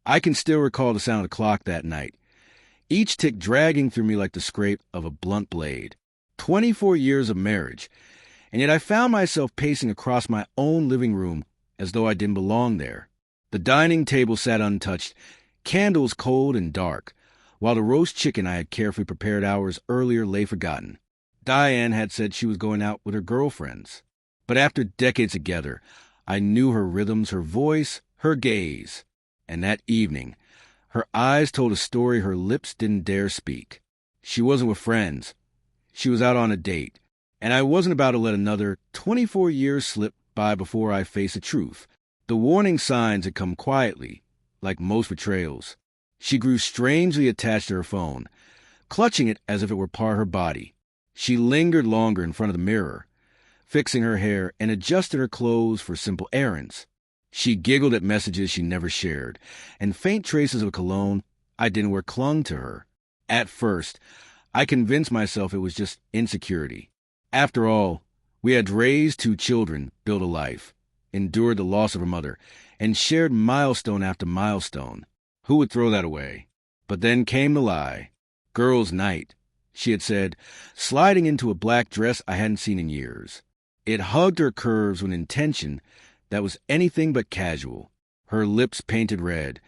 I can still recall the sound of the clock that night, each tick dragging through me like the scrape of a blunt blade. 24 years of marriage, and yet I found myself pacing across my own living room as though I didn't belong there. The dining table sat untouched, candles cold and dark, while the roast chicken I had carefully prepared hours earlier lay forgotten. Diane had said she was going out with her girlfriends. But after decades together, I knew her rhythms, her voice, her gaze. And that evening, her eyes told a story her lips didn't dare speak. She wasn't with friends. She was out on a date. And I wasn't about to let another 24 years slip by before I faced the truth. The warning signs had come quietly, like most betrayals. She grew strangely attached to her phone, clutching it as if it were part of her body. She lingered longer in front of the mirror, fixing her hair and adjusted her clothes for simple errands. She giggled at messages she never shared, and faint traces of cologne I didn't wear clung to her. At first, I convinced myself it was just insecurity. After all, we had raised 2 children, built a life, endured the loss of her mother, and shared milestone after milestone. Who would throw that away? But then came the lie. Girls' night, she had said, sliding into a black dress I hadn't seen in years. It hugged her curves with intention that was anything but casual. Her lips painted red,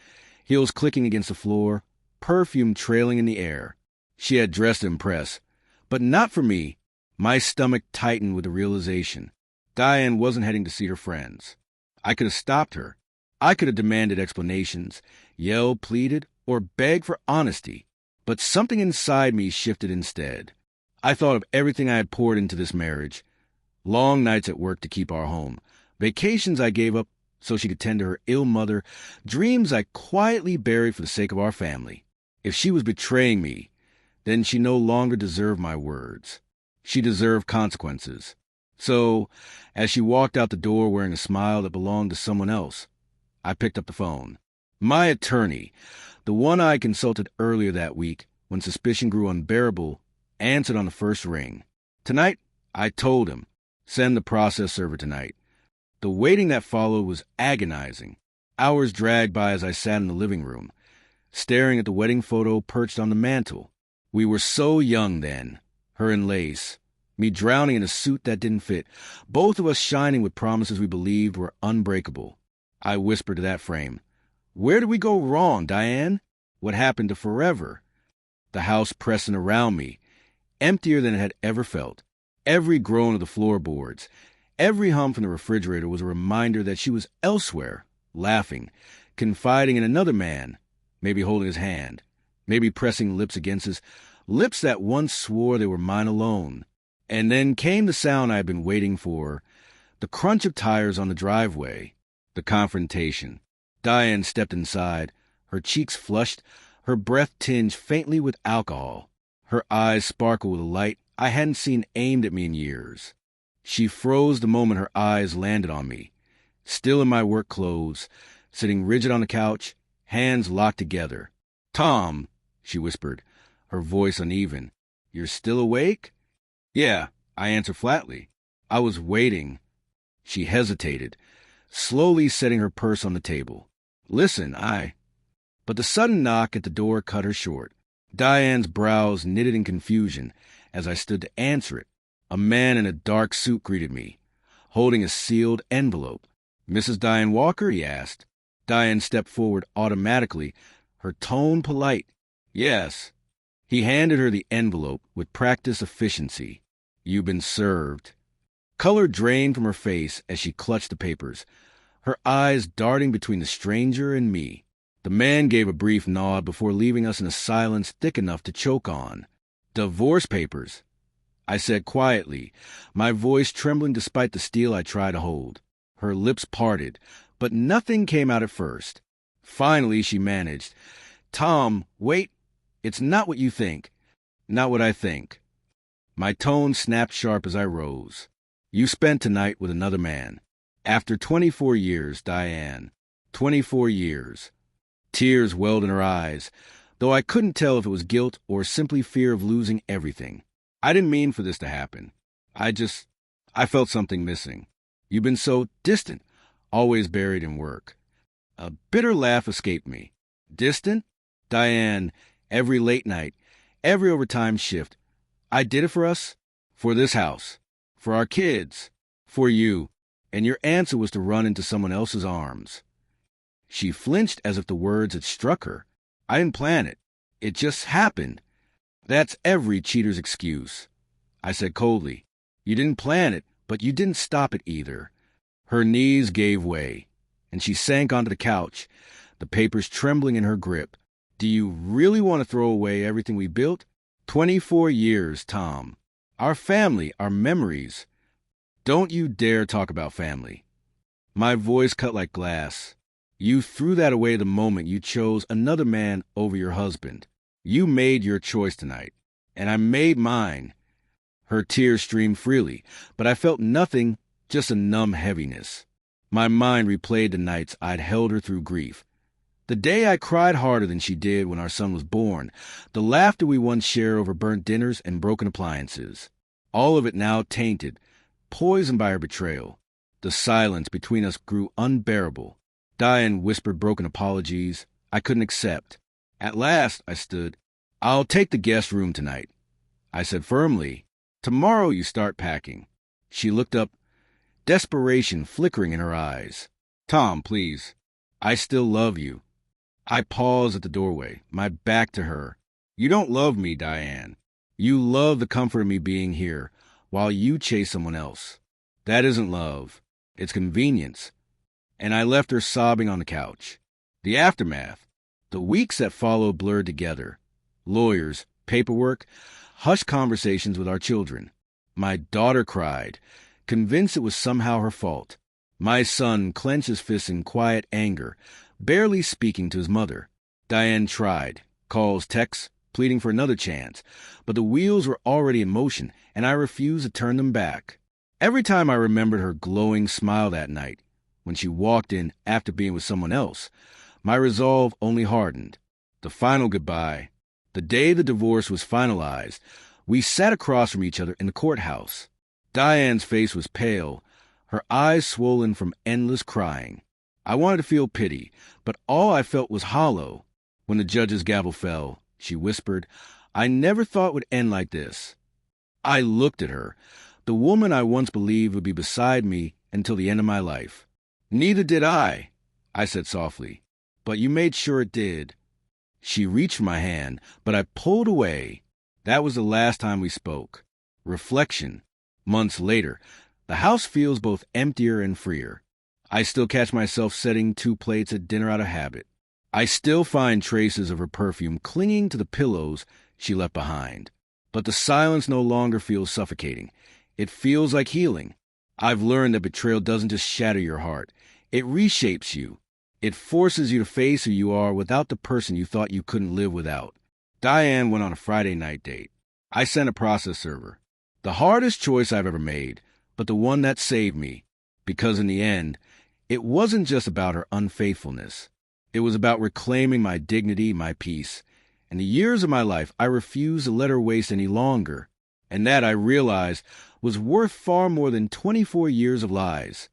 heels clicking against the floor, perfume trailing in the air. She had dressed to impress, but not for me. My stomach tightened with the realization. Diane wasn't heading to see her friends. I could have stopped her. I could have demanded explanations, yelled, pleaded, or begged for honesty. But something inside me shifted instead. I thought of everything I had poured into this marriage. Long nights at work to keep our home, vacations I gave up so she could tend to her ill mother, dreams I quietly buried for the sake of our family. If she was betraying me, then she no longer deserved my words. She deserved consequences. So, as she walked out the door wearing a smile that belonged to someone else, I picked up the phone. My attorney, the one I consulted earlier that week when suspicion grew unbearable, answered on the first ring. Tonight, I told him, send the process server tonight. The waiting that followed was agonizing. Hours dragged by as I sat in the living room, staring at the wedding photo perched on the mantel. We were so young then, her in lace, me drowning in a suit that didn't fit, both of us shining with promises we believed were unbreakable. I whispered to that frame, "Where did we go wrong, Diane? What happened to forever?" The house pressing around me, emptier than it had ever felt. Every groan of the floorboards, every hum from the refrigerator was a reminder that she was elsewhere, laughing, confiding in another man, maybe holding his hand, maybe pressing lips against his, lips that once swore they were mine alone. And then came the sound I had been waiting for, the crunch of tires on the driveway, the confrontation. Diane stepped inside, her cheeks flushed, her breath tinged faintly with alcohol. Her eyes sparkled with a light I hadn't seen aimed at me in years. She froze the moment her eyes landed on me, still in my work clothes, sitting rigid on the couch, hands locked together. "Tom," she whispered, her voice uneven, "you're still awake?" "Yeah," I answered flatly. I was waiting. She hesitated, slowly setting her purse on the table. "Listen, But the sudden knock at the door cut her short. Diane's brows knitted in confusion as I stood to answer it. A man in a dark suit greeted me, holding a sealed envelope. "Mrs. Diane Walker?" he asked. Diane stepped forward automatically, her tone polite. "Yes." He handed her the envelope with practiced efficiency. "You've been served." Color drained from her face as she clutched the papers, her eyes darting between the stranger and me. The man gave a brief nod before leaving us in a silence thick enough to choke on. "Divorce papers," I said quietly, my voice trembling despite the steel I tried to hold. Her lips parted, but nothing came out at first. Finally, she managed, "Tom, wait. It's not what you think. Not what I think." My tone snapped sharp as I rose. "You spent tonight with another man. After 24 years, Diane. 24 years. Tears welled in her eyes, though I couldn't tell if it was guilt or simply fear of losing everything. "I didn't mean for this to happen. I felt something missing. You've been so distant, always buried in work." A bitter laugh escaped me. distant? Diane, every late night, every overtime shift. I did it for us, for this house, for our kids, for you. And your answer was to run into someone else's arms. She flinched as if the words had struck her. I didn't plan it. It just happened. That's every cheater's excuse. I said coldly, you didn't plan it, but you didn't stop it either. Her knees gave way, and she sank onto the couch, the papers trembling in her grip. Do you really want to throw away everything we built? 24 years, Tom. Our family, our memories. Don't you dare talk about family. My voice cut like glass. You threw that away the moment you chose another man over your husband. You made your choice tonight, and I made mine. Her tears streamed freely, but I felt nothing, just a numb heaviness. My mind replayed the nights I'd held her through grief. The day I cried harder than she did when our son was born, the laughter we once shared over burnt dinners and broken appliances. All of it now tainted, poisoned by her betrayal. The silence between us grew unbearable. Diane whispered broken apologies I couldn't accept. At last, I stood. I'll take the guest room tonight, I said firmly. Tomorrow you start packing. She looked up, desperation flickering in her eyes. Tom, please. I still love you. I paused at the doorway, my back to her. You don't love me, Diane. You love the comfort of me being here, while you chase someone else. That isn't love. It's convenience. And I left her sobbing on the couch. The aftermath, the weeks that followed blurred together. Lawyers, paperwork, hushed conversations with our children. My daughter cried, convinced it was somehow her fault. My son clenched his fists in quiet anger, barely speaking to his mother. Diane tried, calls, texts, pleading for another chance, but the wheels were already in motion, and I refused to turn them back. Every time I remembered her glowing smile that night, when she walked in after being with someone else, my resolve only hardened. The final goodbye, the day the divorce was finalized, we sat across from each other in the courthouse. Diane's face was pale, her eyes swollen from endless crying. I wanted to feel pity, but all I felt was hollow. When the judge's gavel fell, she whispered, I never thought it would end like this. I looked at her, the woman I once believed would be beside me until the end of my life. Neither did I said softly, but you made sure it did. She reached for my hand, but I pulled away. That was the last time we spoke. Reflection. Months later, the house feels both emptier and freer. I still catch myself setting 2 plates at dinner out of habit. I still find traces of her perfume clinging to the pillows she left behind. But the silence no longer feels suffocating. It feels like healing. I've learned that betrayal doesn't just shatter your heart. It reshapes you. It forces you to face who you are without the person you thought you couldn't live without. Diane went on a Friday night date. I sent a process server. The hardest choice I've ever made, but the one that saved me. Because in the end, it wasn't just about her unfaithfulness. It was about reclaiming my dignity, my peace. And the years of my life I refused to let her waste any longer. And that, I realized, was worth far more than 24 years of lies.